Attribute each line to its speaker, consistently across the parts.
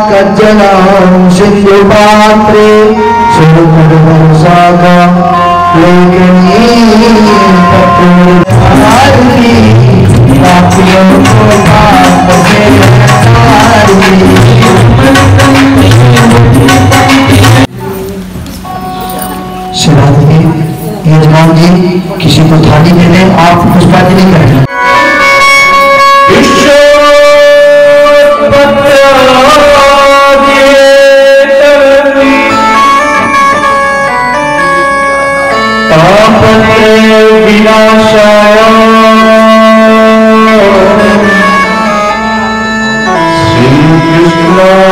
Speaker 1: कज्जलां सिंधुपात्रे सुखदवर्षाका लेखनी पत्नी पापियों को पाप से शिवरात्रि यजमान जी किसी को थाली दे दें, आप पुष्पांजलि करें। विनाशाय श्री कृष्णाय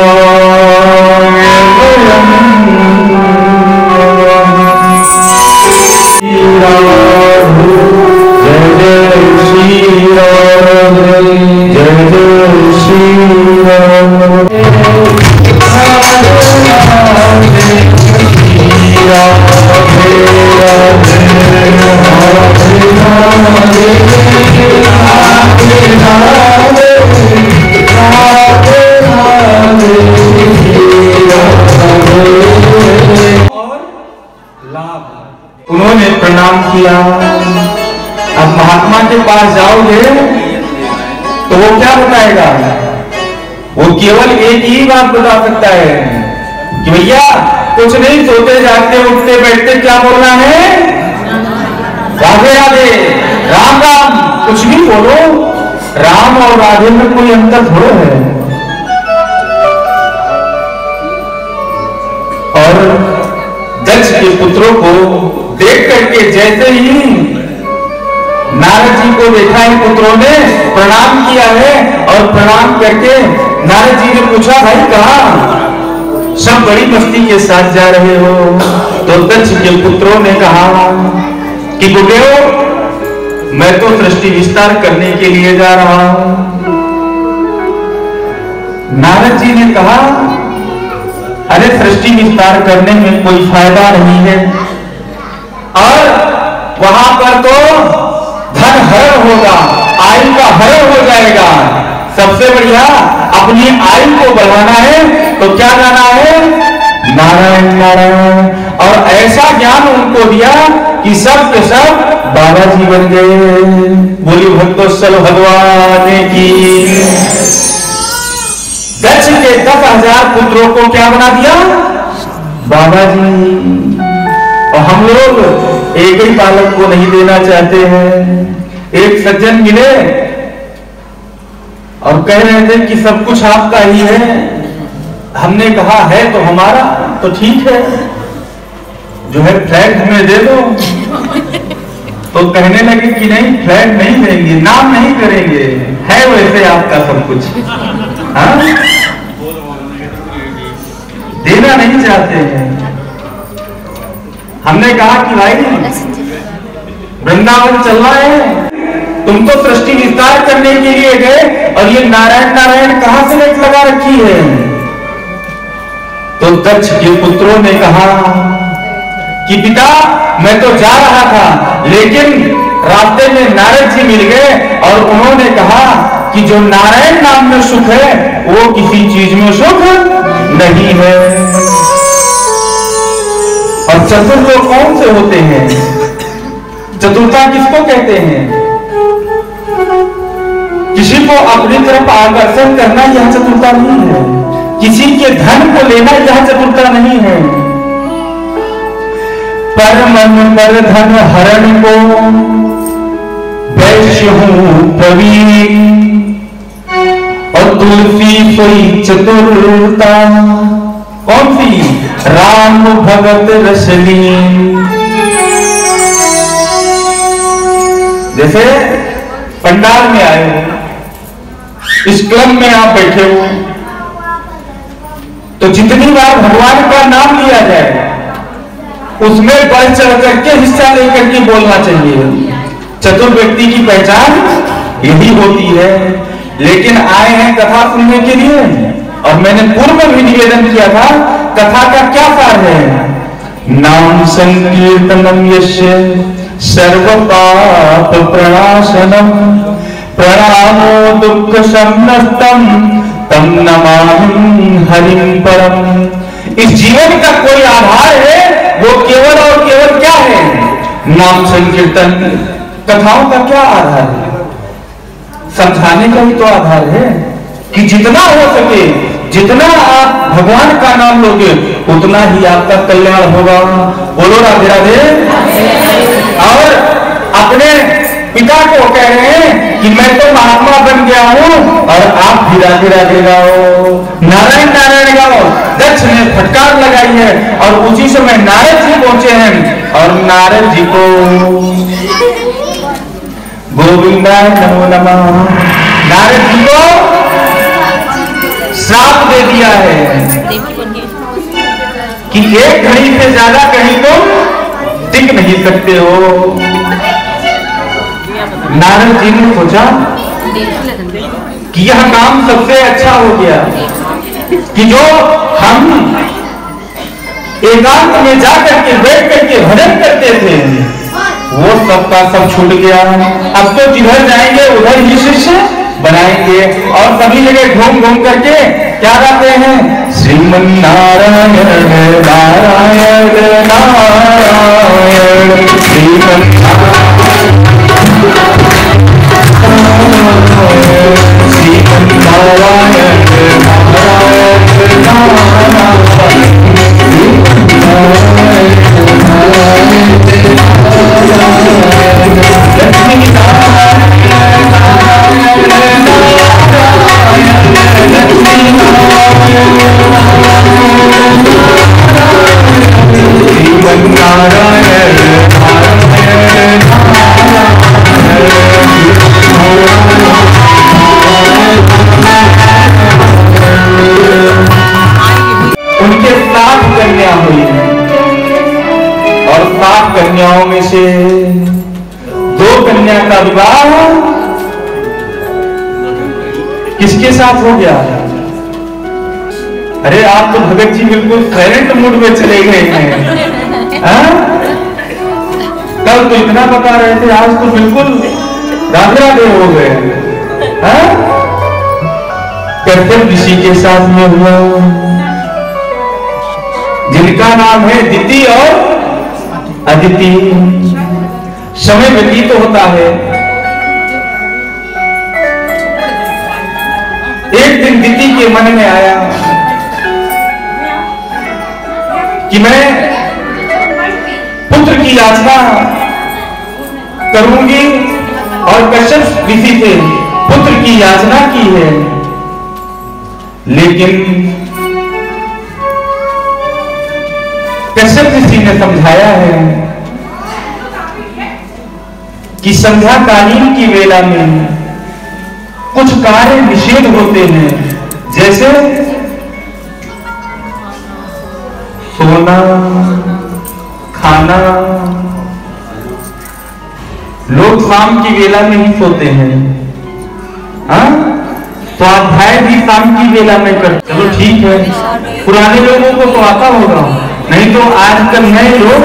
Speaker 2: उन्होंने प्रणाम किया। अब महात्मा के पास जाओगे तो वो क्या बताएगा? वो केवल एक ही बात बता सकता है कि भैया कुछ नहीं, सोते जागते उठते बैठते क्या बोलना है? राधे राधे, राम राम, कुछ भी बोलो। राम और राधे में कोई अंतर थोड़ा है। और दक्ष के पुत्रों को देख करके जैसे ही नारद जी को देखा है, पुत्रों ने प्रणाम किया है और प्रणाम करके नारद जी ने पूछा, भाई कहाँ सब बड़ी मस्ती के साथ जा रहे हो? तो दक्ष के पुत्रों ने कहा कि गुरुदेव मैं तो सृष्टि विस्तार करने के लिए जा रहा हूं। नारद जी ने कहा, अरे सृष्टि विस्तार करने में कोई फायदा नहीं है, और वहां पर तो धन हरण होगा, आयु का हरण हो जाएगा। सबसे बढ़िया अपनी आयु को बढ़ाना है तो क्या गाना है? नारायण नारायण। और ऐसा ज्ञान उनको दिया कि सब के सब बाबा जी बन गए। बोली भक्तोत्सल भगवान की। दक्ष के 10,000 पुत्रों को क्या बना दिया? बाबा जी। और हम लोग एक ही बालक को नहीं देना चाहते हैं। एक सज्जन मिले और कह रहे थे कि सब कुछ आपका ही है। हमने कहा है तो हमारा, तो ठीक है, जो है फ्लैट हमें दे दो। तो कहने लगे कि नहीं, फ्लैट नहीं देंगे, नाम नहीं करेंगे, है वैसे आपका सब कुछ। हाँ? देना नहीं चाहते हैं। हमने कहा कि भाई वृंदावन चलना है, तुम तो सृष्टि विस्तार करने के लिए गए और ये नारायण नारायण कहां से लेट लगा रखी है? तो दक्ष के पुत्रों ने कहा कि पिता मैं तो जा रहा था, लेकिन रास्ते में नारद जी मिल गए और उन्होंने कहा कि जो नारायण नाम में सुख है वो किसी चीज में सुख नहीं है। और चतुर लोग कौन से होते हैं? चतुरता किसको कहते हैं? किसी को अपनी तरफ आकर्षण करना यह चतुरता नहीं है। किसी के धन को लेना यह चतुरता नहीं है। पर मन पर धन हरण को वैश्य हूं प्रवीण, और तुलसी सोई चतुरता। कौन सी? राम भगत रसलीन। जैसे पंडाल में आए हो, इस क्लब में आप बैठे हो, तो जितनी बार भगवान का नाम लिया जाए उसमें बढ़ चढ़ करके हिस्सा लेकर के बोलना चाहिए। चतुर व्यक्ति की पहचान यही होती है। लेकिन आए हैं कथा सुनने के लिए, और मैंने पूर्व भी निवेदन किया था, कथा का क्या सार है? नाम संकीर्तनम यस्य सर्व पाप प्रणाशनम, प्रणामो दुख समनस्तम तम नमामि हरिं परम। इस जीवन का कोई आधार है, वो केवल और केवल क्या है? नाम संकीर्तन। कथाओं का क्या आधार है? समझाने का ही तो आधार है कि जितना हो सके, जितना आप भगवान का नाम लोगे, उतना ही आपका कल्याण होगा। बोलो राधे राधे। और अपने पिता को कह रहे हैं कि मैं तो महात्मा बन गया हूं और आप भी राधे राधे गाओ, नारायण नारायण गाओ। दक्ष ने फटकार लगाई है और उसी समय नारद जी पहुंचे हैं और नारद जी को गोविंदाय नमो नमः, नारद जी को श्राप दे दिया है कि एक घड़ी से ज्यादा कहीं तुम टिक नहीं सकते हो। नारद जी ने सोचा कि यह काम सबसे अच्छा हो गया कि जो हम एकांत में जाकर के बैठ करके भजन करते थे, वो सबका सब छूट गया। अब तो जिधर जाएंगे उधर ही शिष्य बनाएंगे और सभी जगह घूम घूम करके क्या गाते हैं? श्रीमन नारायण नारायण नारायण श्रीमन श्रीमन नारायण नारायण नारायण लक्ष्मी उनके 7 कन्या हुई और 7 कन्याओं में से 2 कन्या का विवाह किसके साथ हो गया? अरे आप तो भगत जी बिल्कुल साइलेंट मूड में चले गए हैं। कल तो इतना बता रहे थे, आज तो बिल्कुल राधे राधे हो गए। कश्यप ऋषि के साथ में हुआ, जिनका नाम है दिति और अदिति। समय व्यतीत होता है। एक दिन दिति के मन में आया कि मैं पुत्र की याचना करूंगी और कश्यप ऋषि से पुत्र की याचना की है, लेकिन कश्यप ऋषि ने समझाया है कि संध्याकालीन की वेला में कुछ कार्य निषेध होते हैं, जैसे सोना, खाना। लोग शाम की वेला में ही सोते हैं, स्वाध्याय भी शाम की वेला में करते। चलो ठीक है, पुराने लोगों को तो आता होगा, नहीं तो आजकल नए लोग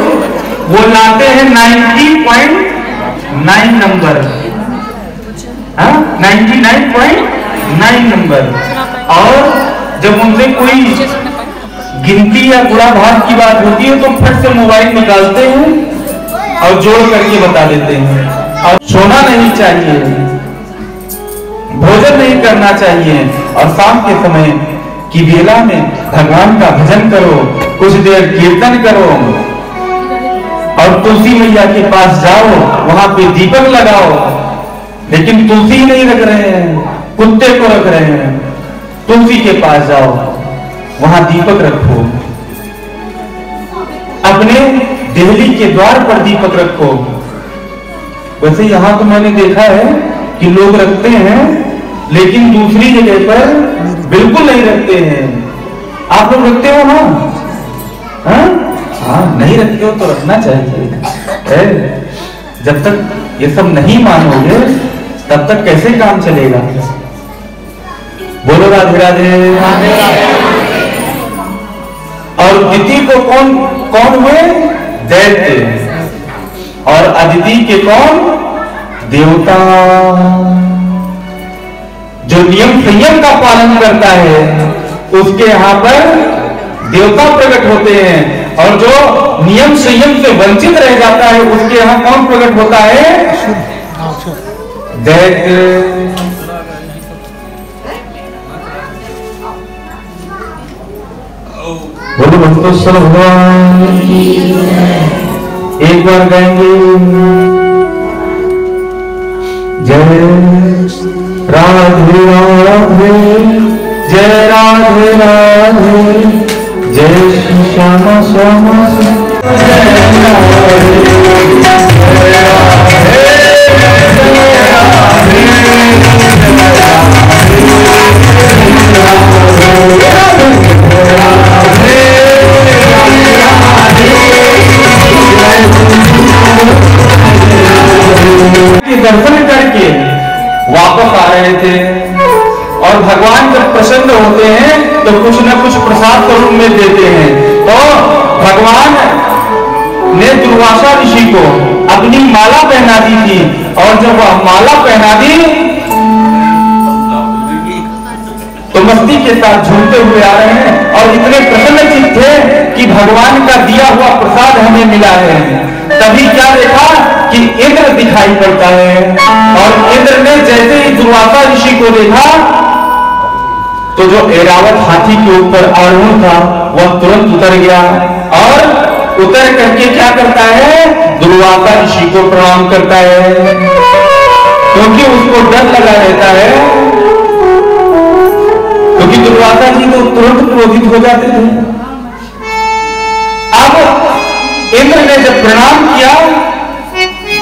Speaker 2: वो लाते हैं 90.9 नंबर, 99.9 नंबर। और जब उनसे कोई गिनती या गुणा भाग की बात होती है तो फट से मोबाइल निकालते हैं और जोड़ करके बता देते हैं। और सोना नहीं चाहिए, भोजन नहीं करना चाहिए, और शाम के समय की बेला में भगवान का भजन करो, कुछ देर कीर्तन करो और तुलसी मैया के पास जाओ, वहां पे दीपक लगाओ। लेकिन तुलसी ही नहीं रख रहे हैं, कुत्ते को रख रहे हैं। तुलसी के पास जाओ, वहां दीपक रखो, अपने देहली के द्वार पर दीपक रखो। वैसे यहां तो मैंने देखा है कि लोग रखते हैं, लेकिन दूसरी जगह पर बिल्कुल नहीं रखते हैं। आप लोग रखते हो ना? हाँ, नहीं रखते हो तो रखना चाहिए। जब तक ये सब नहीं मानोगे तब तक कैसे काम चलेगा? बोलो राधे राधे। और दिति को कौन हुए? दैत्य। और अदिति के कौन? देवता। जो नियम संयम का पालन करता है उसके यहाँ पर देवता प्रकट होते हैं, और जो नियम संयम से वंचित रह जाता है उसके यहाँ कौन प्रकट होता है? दैत्य। बोलो भक्तों भगवान, एक बार गाएंगे जय राधे राधे, जय राधे राधे, जय श्री श्यामा श्यामा दर्शन करके वापस आ रहे थे, और भगवान जब प्रसन्न होते हैं तो कुछ न कुछ प्रसाद स्वरूप में देते हैं। तो भगवान ने दुर्वासा ऋषि को अपनी माला पहना दी थी, और जब वह माला पहना दी तो मस्ती के साथ झूमते हुए आ रहे हैं, और इतने प्रसन्नचित्त थे कि भगवान का दिया हुआ प्रसाद हमें मिला है। तभी क्या देखा कि इंद्र दिखाई पड़ता है, और इंद्र ने जैसे ही दुर्वासा ऋषि को देखा तो जो ऐरावत हाथी के ऊपर आरूढ़ था वह तुरंत उतर गया, और उतर करके क्या करता है? दुर्वासा ऋषि को प्रणाम करता है, क्योंकि उसको डर लगा रहता है, क्योंकि दुर्वासा जी तो तुरंत क्रोधित हो जाते थे। अब इंद्र ने जब प्रणाम किया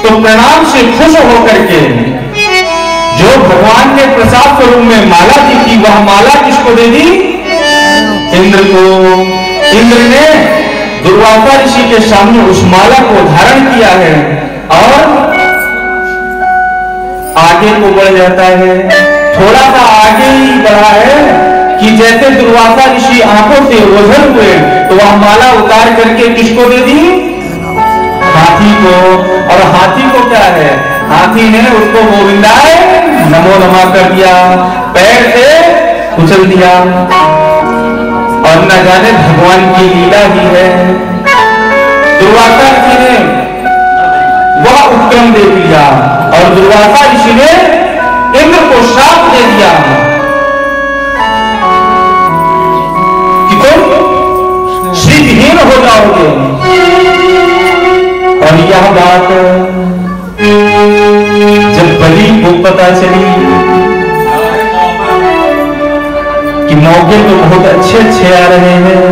Speaker 2: तो प्रणाम से खुश होकर के जो भगवान ने प्रसाद स्वरूप में माला दी थी वह माला किसको दे दी? इंद्र को। इंद्र ने दुर्वासा ऋषि के सामने उस माला को धारण किया है, और आगे को बढ़ जाता है। थोड़ा सा आगे ही बढ़ा है कि जैसे दुर्वासा ऋषि आंखों से ओझल हुए तो वह माला उतार करके किसको दे दी? हाथी को। और हाथी को क्या है? हाथी ने उसको गोविंदाय नमो नमः कर दिया, पैर से कुचल दिया, और न जाने भगवान की लीला ही है। दुर्वासा ऋषि ने वह उपक्रम देख लिया, और दुर्वासा ऋषि ने इंद्र को श्राप दे दिया कि तुम श्रीहीन हो जाओगे। और यह बात जब बलि को पता चली कि मौके तो बहुत अच्छे अच्छे आ रहे हैं,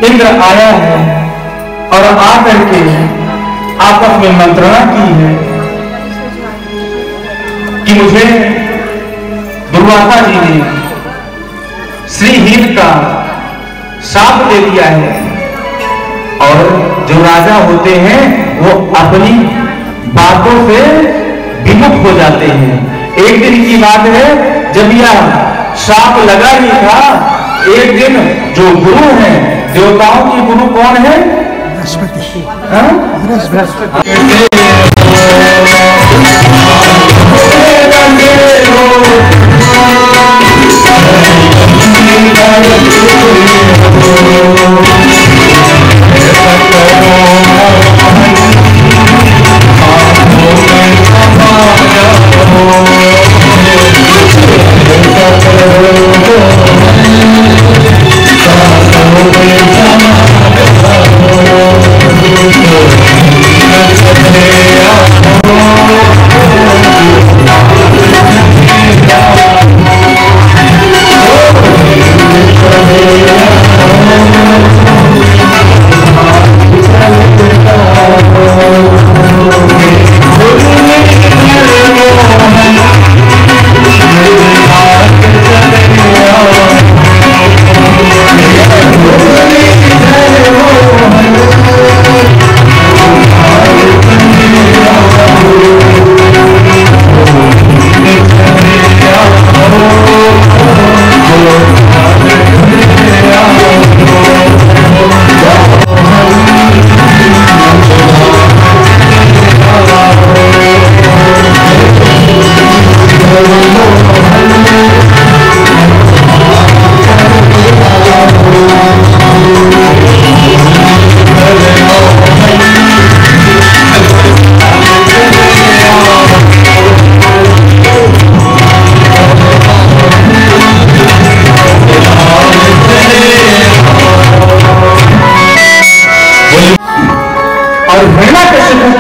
Speaker 2: इंद्र आया है और आकर के आपस में मंत्रणा की है कि मुझे दुर्वासा जी ने श्रीहीन का शाप दे दिया है, और जो राजा होते हैं वो अपनी बातों से विमुख हो जाते हैं। एक दिन की बात है जब यह शाप लगा ही था, एक दिन जो गुरु हैं, देवताओं की गुरु कौन है? बृहस्पति।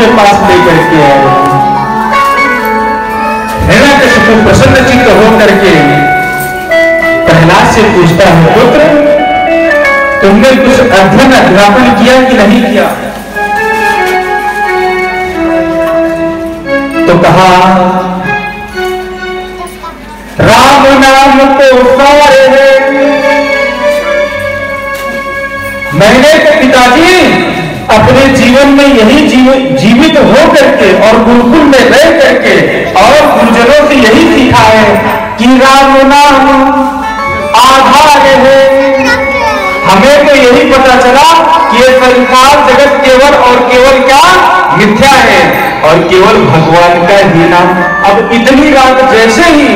Speaker 2: के पास लेकर के आए। हिरण्यकशिपु प्रसन्न चित्त होकर के प्रहलाद से पूछता है, पुत्र तुमने कुछ अध्ययन अध्यापन किया कि नहीं किया? तो कहा, राम नाम तो सारे हैं। मैंने तो पिताजी अपने जीवन में यही जीवित हो करके और गुरुकुल में रह करके और गुरुजनों से यही सीखा है कि राम नाम आधार है। हमें तो यही पता चला कि ये संसार जगत केवल और केवल क्या मिथ्या है और केवल भगवान का ही नाम। अब इतनी रात जैसे ही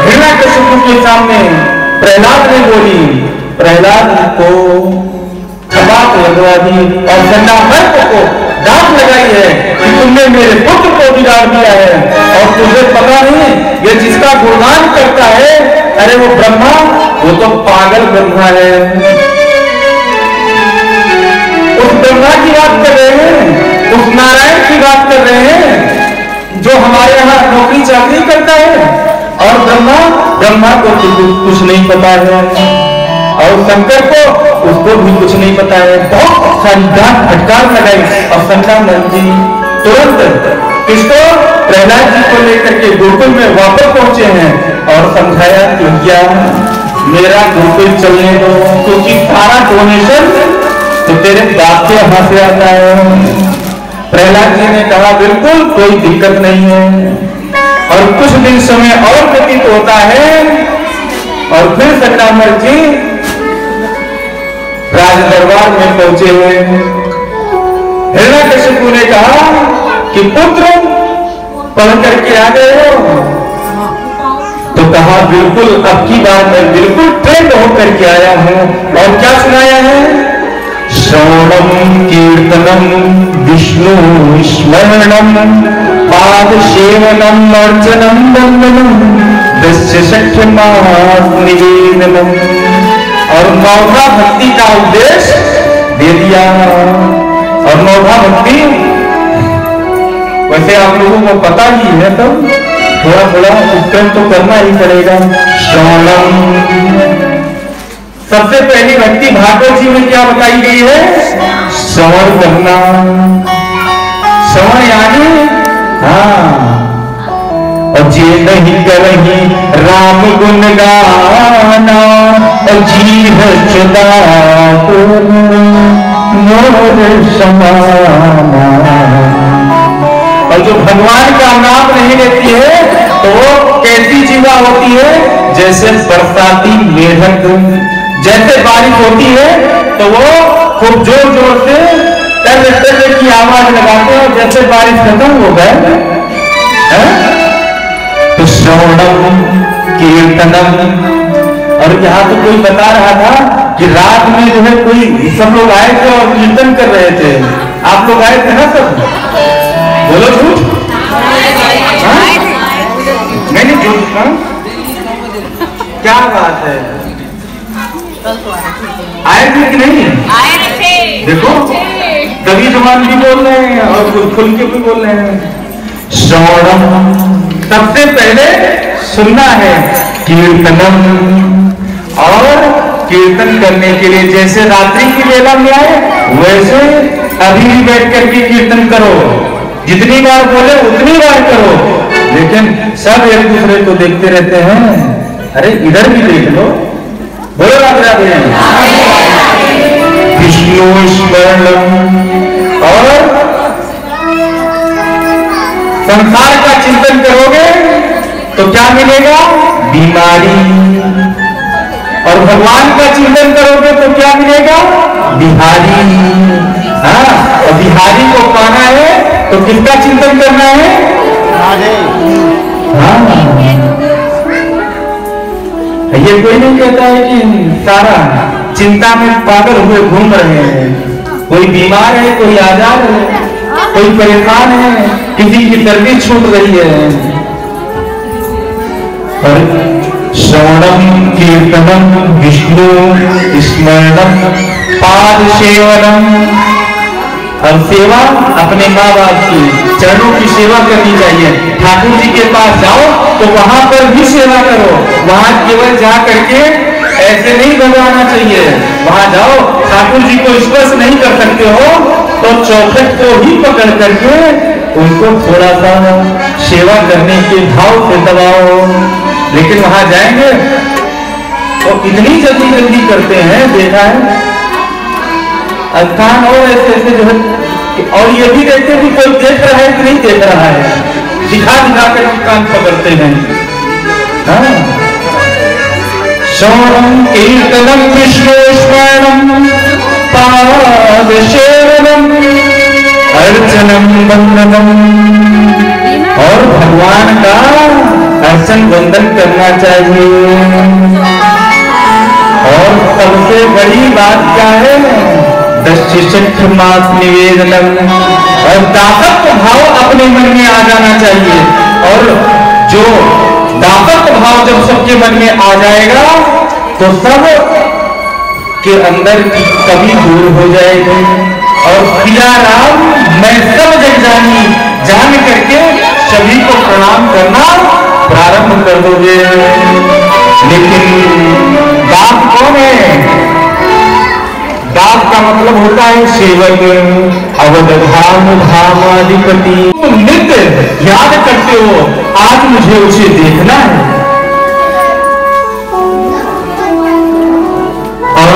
Speaker 2: हिरण्यकशिपु के सामने प्रहलाद ने बोली, प्रहलाद को छबाक लगवा दी और चंडामर्क को डांट लगाई है कि तुमने मेरे पुत्र को बिगाड़ दिया है और तुझे पता नहीं ये जिसका गुणगान करता है, अरे वो ब्रह्मा, वो तो पागल ब्रह्मा है। उस ब्रह्मा की बात कर रहे हैं, उस नारायण की बात कर रहे हैं जो हमारे यहाँ नौकरी चाकरी करता है और ब्रह्मा को कुछ नहीं पता है और शंकर को उसको भी कुछ नहीं पता है। बहुत सारी डांट फटकार लगाई और शंकर जी तुरंत किसको, प्रहलाद जी को लेकर के गुरुकुल में वापस पहुंचे हैं और समझाया कि भैया मेरा गुरुकुल चलने दो, क्योंकि सारा डोनेशन तो तेरे बाप के यहां से आता है। प्रहलाद जी ने कहा बिल्कुल कोई दिक्कत नहीं है। और कुछ दिन समय और व्यतीत होता है और फिर संडामर्क जी राज दरबार में पहुंचे हुए। हिरण्यकशिपु ने कहा कि पुत्र पढ़ करके आ गए हो? तो कहा बिल्कुल, अब की बार मैं बिल्कुल ट्रेंड होकर के आया हूं। और क्या सुनाया है? श्रवणम कीर्तनम विष्णु स्मरणम पाद सेवनम अर्चनम वंदनम दस्य सख्य निवेदनम। और नौधा भक्ति का उपदेश दे दिया। और नौधा भक्ति वैसे आप लोगों को पता ही है, तो थोड़ा थोड़ा उपक्रम तो करना ही पड़ेगा। श्रवणम, सबसे पहली भक्ति भागवत जी में क्या बताई गई है? श्रवण करना। श्रवण यानी और जे नहीं करही राम गुण गाना जी है चुदापुर मोर समाना। और जो भगवान का नाम नहीं लेती है तो वो कैसी जीवा होती है? जैसे बरसाती मेढक, जैसे बारिश होती है तो वो खूब जोर जोर से टर की आवाज लगाते हैं, जैसे बारिश खत्म हो गए। तो श्रवणम कीर्तनम। और यहाँ तो कोई बता रहा था कि रात में जो है कोई सब लोग आए थे और कीर्तन कर रहे थे। आप लोग आए थे ना सब? बोलो झूठ? नहीं झूठ। क्या बात है, आए थे कि नहीं? देखो कभी जवान भी बोल रहे हैं और खुल के भी बोल रहे हैं। श्रवणम, सबसे पहले सुनना है। कीर्तनम, और कीर्तन करने के लिए जैसे रात्रि की वेला में आए वैसे अभी भी बैठ करके कीर्तन करो। जितनी बार बोले उतनी बार करो। लेकिन सब एक दूसरे को देखते रहते हैं, अरे इधर भी देख लो। बोलो राधे राधे। विष्णु स्मरणम, और संसार का चिंतन करोगे तो क्या मिलेगा? बीमारी। और भगवान का चिंतन करोगे तो क्या मिलेगा? बिहारी। हाँ, और बिहारी को पाना है तो किसका चिंतन करना है? हाँ, ये कोई नहीं कहता है कि सारा चिंता में पागल हुए घूम रहे हैं। कोई बीमार है, कोई आजाद है, कोई परेशान है, किसी की सर्दी छूट रही है। और श्रवणम कीर्तनम विष्णु स्मरणम पाद सेवनम, और सेवा अपने माँ बाप की चरणों की सेवा करनी चाहिए। ठाकुर जी के पास जाओ तो वहां पर भी सेवा करो, वहां केवल जा करके ऐसे नहीं भगवाना चाहिए। वहां जाओ, ठाकुर जी को स्पर्श नहीं कर सकते हो तो चौखट को ही पकड़ करके उनको थोड़ा सा सेवा करने के भाव से दबाओ। लेकिन वहां जाएंगे तो इतनी जल्दी जल्दी करते हैं, देखा है स्थान और ऐसे ऐसे जो है, और ये भी देखते हैं कि कोई देख रहा है कि नहीं देख रहा है, दिखा दिखा कर कान पकड़ते हैं। हाँ, श्रवणम कीर्तनम विष्णु स्मरणम पाद सेवनम अर्चनम वंदनम, और भगवान का अर्चन वंदन करना चाहिए। और सबसे बड़ी बात क्या है, दक्षिणात् निवेदनम, और दासत्व भाव अपने मन में आ जाना चाहिए। और जो दासत्व भाव जब सबके मन में आ जाएगा तो सब के अंदर की कमी दूर हो जाएगी। और प्रिया राम मैं सब जग जानी, जान करके सभी को प्रणाम करना प्रारंभ कर दोगे। लेकिन दास कौन है? दास का मतलब होता है सेवक, अवध धाम धामाधिपति। तुम नित्य याद करते हो, आज मुझे उसे देखना है। और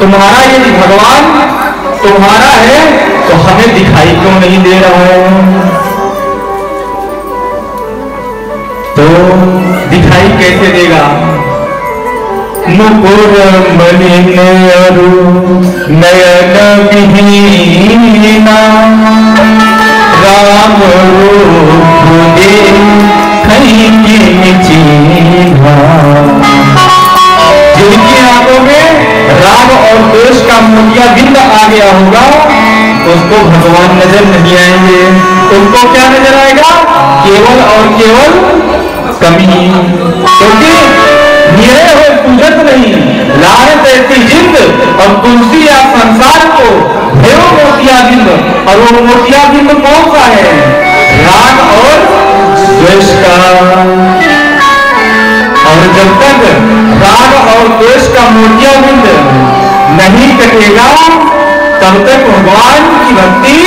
Speaker 2: तुम्हारा यदि भगवान तुम्हारा है तो हमें दिखाई क्यों नहीं दे रहा है? तो दिखाई कैसे देगा? मुकुर मलिनेरु नयन विहीना, राम रूप देखि चिन्हा। जिनकी आंखों में राम और द्वेष का मोतिया बिंद आ गया होगा उसको भगवान नजर नहीं आएंगे। उनको क्या नजर आएगा? केवल और केवल कमी। क्योंकि मेरे हो पूजत नहीं, लानत ऐसी जिंद, और तुलसी या संसार को भेव मोतिया बिंद। और वो मोतिया बिंद कौन सा है? राग और द्वेष का। और जब तक राग और द्वेष का मोतिया बिंद नहीं कटेगा तब तक भगवान की भक्ति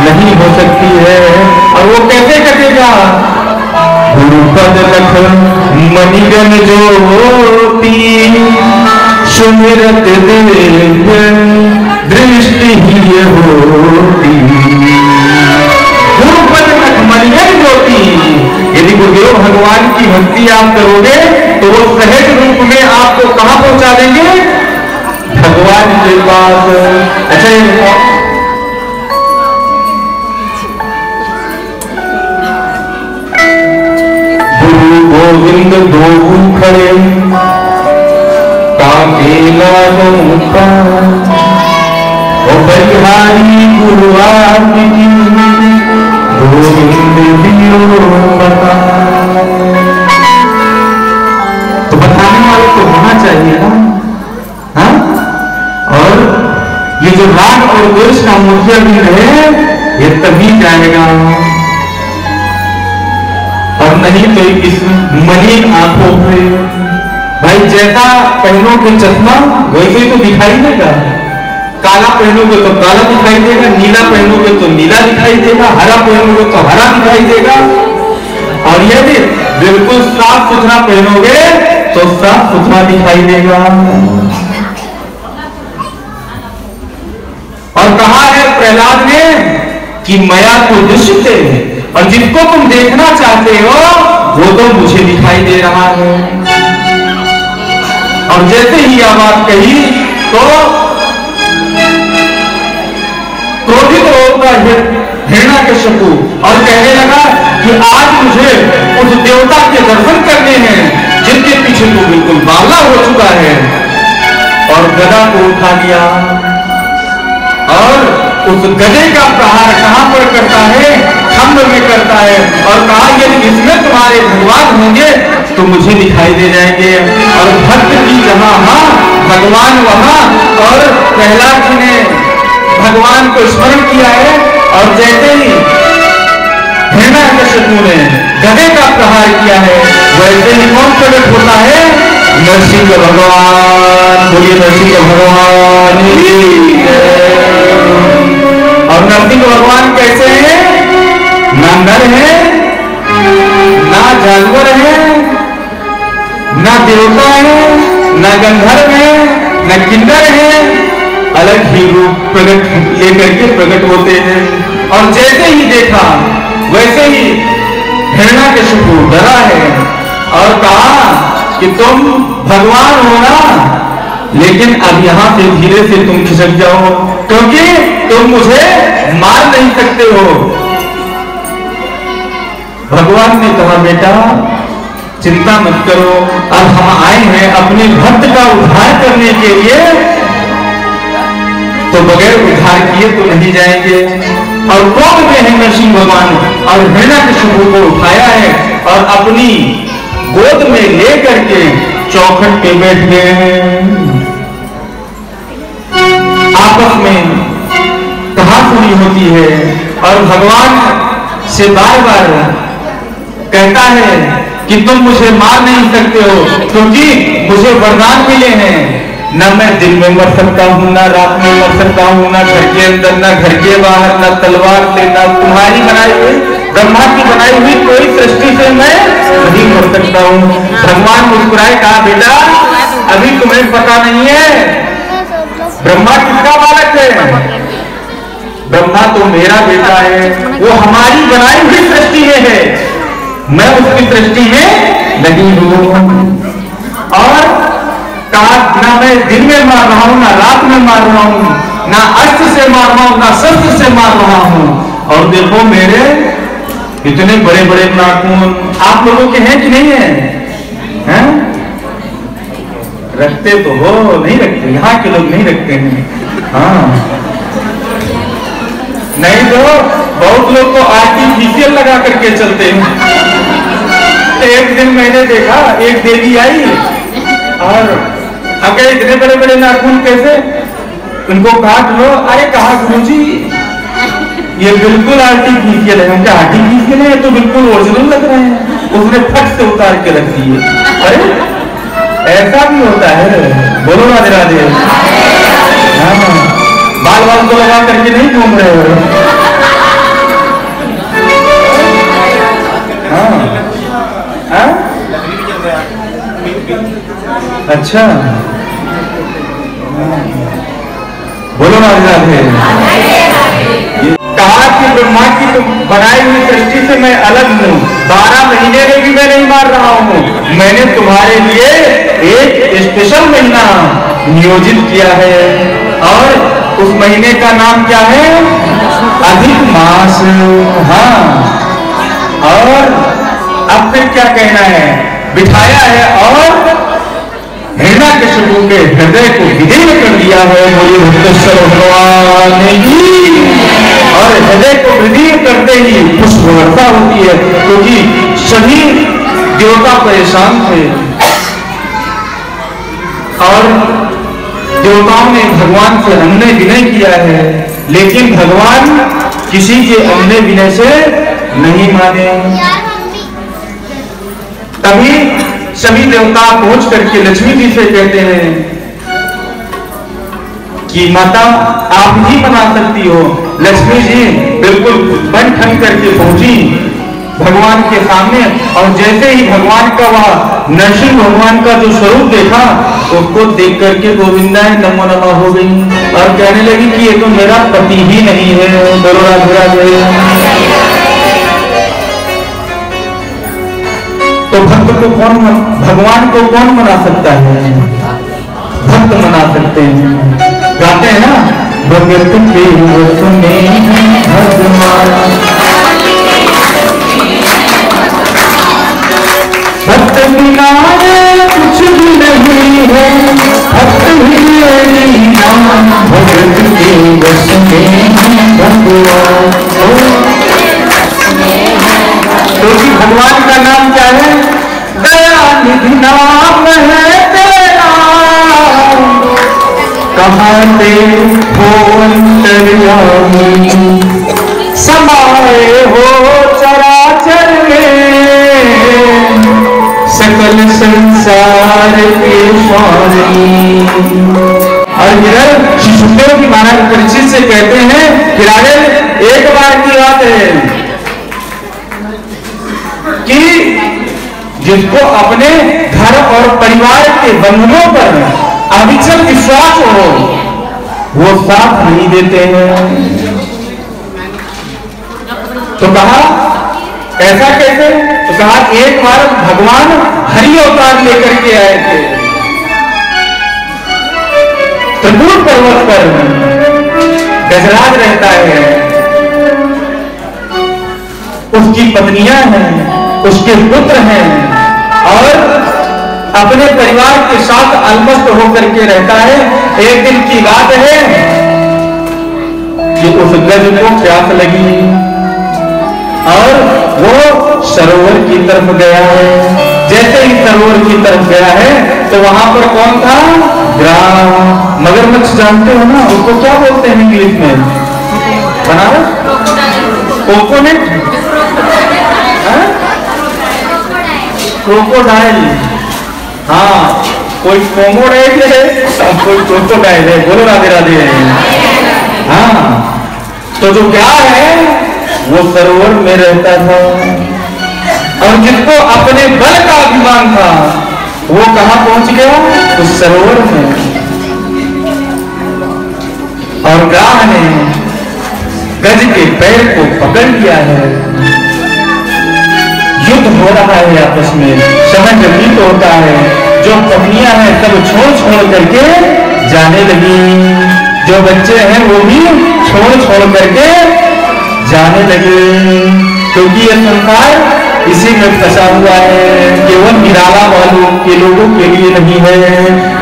Speaker 2: नहीं हो सकती है। और वो कैसे कटेगा? गुरुपद लख मणिगण ज्योति, सुमिरत दिव्य दृष्टि ही होती। गुरुपद लख मणिगण ज्योति, यदि गुरुदेव भगवान की भक्ति आप करोगे तो वो सहज रूप में आपको कहां पहुंचा देंगे? भगवान के पास। अच्छा, गोविंद दो खड़े ताके लागों का, ओ बलिहारी गुरुआर गोविंद दियो बता। तो बताने वाले तो होना चाहिए ना। हाँ? और ये जो राग और द्वेष का मोतिया भी है ये तभी जाएगा, और नहीं तो इस मलिन आंखों पे भाई जैसा पहनोगे चश्मा वैसे ही तो दिखाई देगा। काला पहनोगे तो काला दिखाई देगा, नीला पहनोगे तो नीला दिखाई देगा, हरा पहनोगे तो हरा दिखाई देगा। और यदि बिल्कुल साफ सुथरा पहनोगे तो साफ सुथरा दिखाई देगा। और कहा है प्रहलाद ने कि मया को दृश्यते, और जिसको तुम देखना चाहते हो वो तो मुझे दिखाई दे रहा है। और जैसे ही यह बात कही तो क्रोधित होगा हिरण्याकश्यपु और कहने लगा कि आज मुझे उस देवता के दर्शन करने हैं जिनके पीछे तो बिल्कुल बावला हो चुका है। और गदा को उठा लिया और उस गदे का प्रहार कहां पर करता है? खंभ में करता है। और कहा यदि इसमें तुम्हारे भगवान होंगे तो मुझे दिखाई दे जाएंगे। और भक्त की जहां हाँ भगवान वहां। और प्रहलाद जी ने भगवान को स्मरण किया है और जैसे ही हिरण्यकशिपु ने गदे का प्रहार किया है वैसे ही कौन प्रकट होता है? नरसिंह भगवान। बोलिए नरसिंह भगवान। और नरसिंह भगवान कैसे हैं? ना नर है, ना जानवर है, ना देवता है, ना गंधर्व है, ना किन्नर है, अलग ही रूप प्रकट लेकर के प्रकट होते हैं। और जैसे ही देखा वैसे ही हिरण्यकशिपु डरा है और कहा कि तुम भगवान हो ना, लेकिन अब यहां से धीरे से तुम खिसक जाओ क्योंकि तुम मुझे मार नहीं सकते हो। भगवान ने कहा बेटा चिंता मत करो, अब हम आए हैं अपने भक्त का उद्धार करने के लिए, तो बगैर उद्धार किए तो नहीं जाएंगे। और क्रोध में है नरसिंह भगवान और हिरण्यकशिपु को उठाया है और अपनी गोद में लेकर के चौखट पे बैठ गए हैं। आपस में कहासुनी होती है और भगवान से बार बार कहता है कि तुम मुझे मार नहीं सकते हो क्योंकि मुझे वरदान मिले हैं, न मैं दिन में मर सकता हूँ, ना रात में मर सकता हूँ, ना घर के अंदर, ना घर के बाहर, ना तलवार से, ना तुम्हारी बनाई हुई ब्रह्मा की बनाई हुई कोई सृष्टि से मैं नहीं मर सकता हूँ। भगवान मुस्कुराए कहा बेटा अभी तुम्हें पता नहीं है ब्रह्मा किसका बालक है? ब्रह्मा तो मेरा बेटा है, वो हमारी बनाई हुई सृष्टि में है, मैं उसकी सृष्टि में नहीं हूं। और कहा ना मैं दिन में मार रहा हूं, ना रात में मार रहा हूं, ना अस्त्र से मार रहा हूं, ना शस्त्र से मार रहा हूं। और देखो मेरे इतने बड़े बड़े नाखून आप लोगों के हैं कि नहीं है? हैं? रखते तो हो, नहीं रखते, यहाँ के लोग नहीं रखते हैं। हाँ नहीं तो बहुत लोग तो आर्टिफिशियल लगा करके चलते हैं। एक दिन मैंने देखा एक देवी आई और अगर इतने बड़े बड़े नाखून कैसे, उनको काट लो। अरे कहा गुरुजी ये बिल्कुल आर्टिफिशियल है। उनका आर्टिफिशियल है तो बिल्कुल ओरिजिनल लग रहे हैं। उसने फट से उतार के रख दिए। अरे ऐसा भी होता है? बोलो राधे राधे। हाँ बाल बाल को लगा करके नहीं घूम रहे हो। हाँ हाँ अच्छा बोलो राधे राधे। कहा कि ब्रह्मा की तो बनाई हुई सृष्टि से मैं अलग हूँ, 12 महीने में भी मैं नहीं मार रहा हूँ। मैंने तुम्हारे लिए एक स्पेशल महीना नियोजित किया है और उस महीने का नाम क्या है? अधिक मास। हाँ और अब फिर क्या कहना है? बिठाया है और हिरण्यकशिपु के हृदय को विदीर्ण कर दिया है। बोलिए भक्तेश्वर भगवान की। और हृदय को विदीर्ण करते ही पुष्प वर्षा होती है क्योंकि सभी देवता परेशान थे और देवताओं ने भगवान से अन्य विनय किया है, लेकिन भगवान किसी के अन्य विनय से नहीं माने। तभी सभी देवता पहुंच करके लक्ष्मी जी से कहते हैं कि माता आप ही बना सकती हो। लक्ष्मी जी बिल्कुल बन ठन करके पहुंची भगवान के सामने और जैसे ही भगवान का वह नरसिंह भगवान का जो स्वरूप देखा उसको देख करके गोविंदाय नमो नमः हो गई और कहने लगी कि ये तो मेरा पति ही नहीं है। बोलो राधे राधे। तो भक्त को कौन भगवान को कौन मना सकता है? भक्त मना सकते हैं। गाते हैं ना भगत के वश में भगवान, भक्त बिना कुछ भी नहीं है, भक्त ही नाम भगत के वश में भगवान। क्योंकि भगवान का नाम क्या है? दया निधि नाम है तेरा, कहाँ से हो अंतर्यामी, समाये हो चराचर में सकल संसार के स्वामी। और इधर श्री सुखदेव की महाराज परीक्षित से कहते हैं कि राजन एक बार की बात है कि जिसको अपने घर और परिवार के बंधनों पर अविचल विश्वास हो वो साथ नहीं देते हैं। तो कहा ऐसा कैसे? तो कहा एक बार भगवान हरि अवतार लेकर के आए थे त्रिपुर पर्वत पर, गजराज रहता है, उसकी पत्नियां हैं, उसके पुत्र हैं और अपने परिवार के साथ अलमस्त होकर के रहता है। एक दिन की बात है कि उस गज को प्यास लगी और वो सरोवर की तरफ गया है। जैसे ही सरोवर की तरफ गया है तो वहां पर कौन था? ग्राम। मगरमच्छ जानते हो ना, उसको क्या बोलते हैं इंग्लिश में? बनाओ कोकोनट, क्रोकोडाइल। हाँ, कोई कोमोडाइल है, कोई क्रोकोडाइल है। बोलो राधे राधे। हाँ, तो जो क्या है वो सरोवर में रहता था और जिसको अपने बल का अभिमान था वो कहां पहुंच गया? उस सरोवर में। और ग्राह ने गज के पैर को पकड़ लिया है। युद्ध हो रहा है आपस में, समय व्यतीत होता है। जो पत्नियां हैं सब छोड़ छोड़ करके जाने लगी, जो बच्चे हैं वो भी छोड़ छोड़ करके जाने लगे, क्योंकि ये संसार इसी में फंसा हुआ है। केवल निराला वालों के लोगों के लिए नहीं है,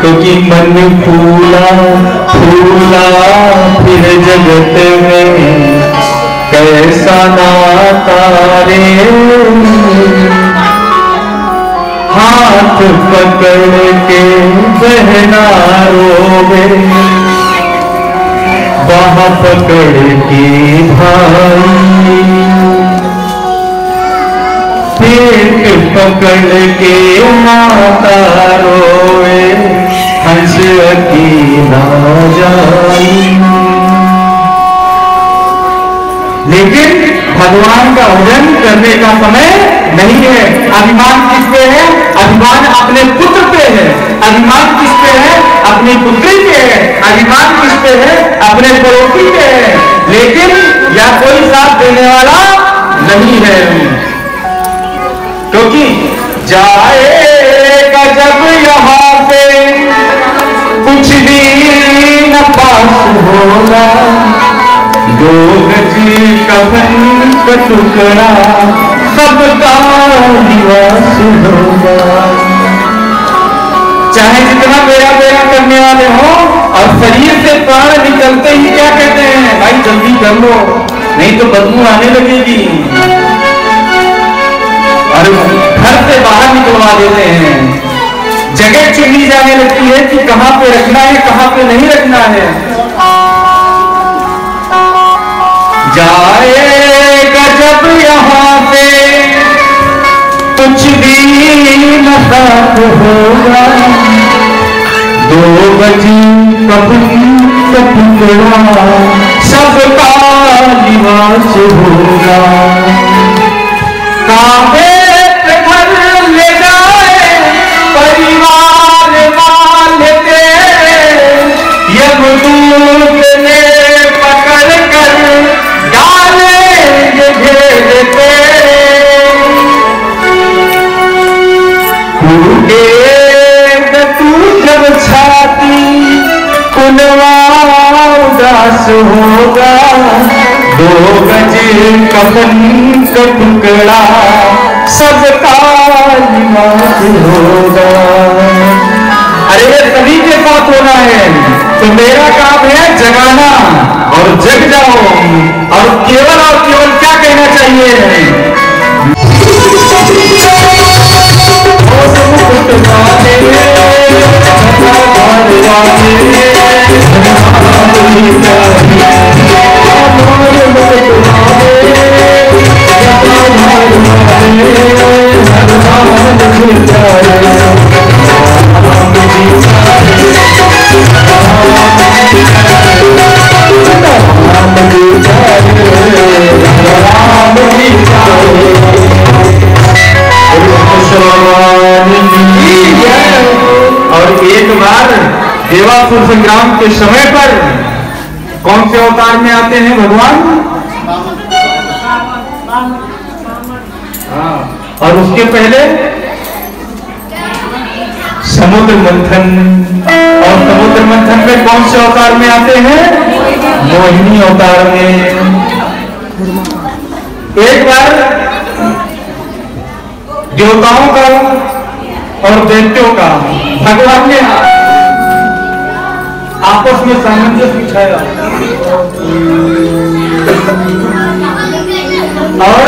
Speaker 2: क्योंकि मन फूला फूला फिर जगत में कैसा नाता रे, हाथ पकड़ के बहना रोवे, बाह पकड़ के भाई, पेट पकड़ के माता रोए, हंस अकेला जाई। लेकिन भगवान का भजन करने का समय नहीं है। अभिमान किस पे है? अभिमान अपने पुत्र पे है। अभिमान किस पे है? अपनी पुत्री पे है। अभिमान किस पे है? अपने पड़ोसी पे है। लेकिन या कोई साथ देने वाला नहीं है, क्योंकि जाएगा जब यहाँ पे कुछ भी न पास होगा, दो गज कफन का टुकड़ा सबका निवास होगा। चाहे जितना बेरा बेरा करने वाले हो और शरीर से प्राण निकलते ही क्या कहते हैं? भाई जल्दी कर लो नहीं तो बदबू आने लगेगी, और घर से बाहर निकलवा देते हैं। जगह चुनी जाने लगती है कि कहां पे रखना है कहां पे नहीं रखना है। जाएगा जब यहाँ पे कुछ भी न साथ होगा, दो बजी कभी टुकड़ा सबका निवास होगा। काहे घर ले जाए परिवार वाले के, यमदूत ने पकड़ कर डालेंगे घेर पे, टूटे तू जब छाती कुनवा उदास होगा, दो गज कफन का टुकड़ा सबका निवास होगा। अरे सभी के साथ होना है, तो मेरा काम है जगाना और जग जाओ, और केवल क्या कहना चाहिए? मुकुट वाले शालिग्राम के समय पर कौन से अवतार में आते हैं भगवान? हाँ, और उसके पहले समुद्र मंथन, और समुद्र मंथन में कौन से अवतार में आते हैं? मोहिनी अवतार में। एक बार देवताओं का और दैत्यों का भगवान ने आपस में सामंजस्य बिठाया और